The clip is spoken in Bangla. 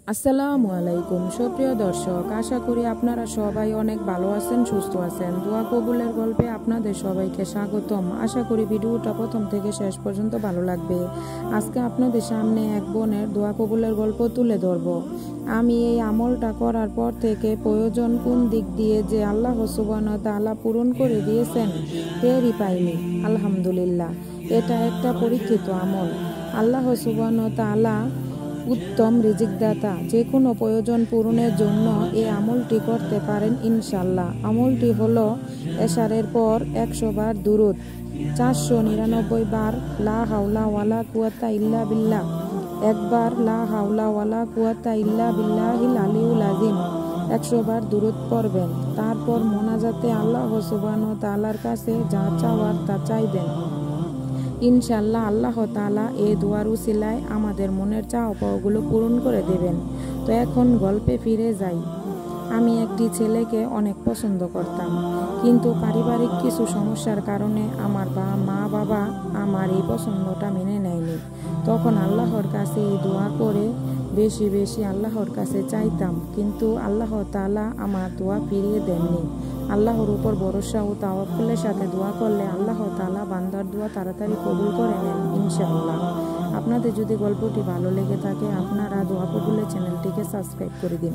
আসসালামু আলাইকুম সুপ্রিয় দর্শক, আশা করি আপনারা সবাই অনেক ভালো আছেন, সুস্থ আছেন। দোয়া কবুলের গল্পে আপনাদের সবাইকে স্বাগতম। আশা করি ভিডিওটা প্রথম থেকে শেষ পর্যন্ত ভালো লাগবে। আজকে আপনাদের সামনে এক বোনের দোয়া কবুলের গল্প তুলে ধরব। আমি এই আমলটা করার পর থেকে প্রয়োজন কোন দিক দিয়ে যে আল্লাহ সুবহানাহু ওয়া তাআলা পূরণ করে দিয়েছেন টেরই পাইনি। আলহামদুলিল্লাহ, এটা একটা পরীক্ষিত আমল। আল্লাহ সুবহানাহু ওয়া তাআলা উত্তম রিজিকদাতা। যে কোনো প্রয়োজন পূরণের জন্য এই আমলটি করতে পারেন ইনশাল্লাহ। আমলটি হলো এশারের পর 100 বার দুরুদ, 499 বার লা হাওলা ওয়ালা কুওয়াতা ইল্লা বিল্লাহ, একবার লা হাওলা ওয়ালা কুওয়াতা ইল্লা বিল্লাহিল আলিয়্যিল আযীম, 100 বার দুরুদ পড়বেন। তারপর মোনাজাতে আল্লাহ সুবহানাহু ওয়া তাআলার কাছে যা চাওয়ার তা চাইবেন। ইনশাল্লাহ আল্লাহ তাআলা এই দোয়ার উসিলায় আমাদের মনের চাওয়া পাওয়াগুলো পূরণ করে দেবেন। তো এখন গল্পে ফিরে যাই। আমি একটি ছেলেকে অনেক পছন্দ করতাম, কিন্তু পারিবারিক কিছু সমস্যার কারণে আমার মা বাবা আমার এই পছন্দটা মেনে নেয়নি। তখন আল্লাহর কাছে এই দোয়া করে বেশি বেশি আল্লাহর কাছে চাইতাম, কিন্তু আল্লাহ তাআলা আমার দোয়া ফিরিয়ে দেননি। আল্লাহর উপর ভরসা ও তাওয়াক্কুলের সাথে দোয়া করলে আল্লাহ তাআলা বান্দার দোয়া তাড়াতাড়ি কবুল করে নেন ইনশাআল্লাহ। আপনাদের যদি গল্পটি ভালো লেগে থাকে, আপনারা দোয়া কবুলের চ্যানেলটিকে সাবস্ক্রাইব করে দিন।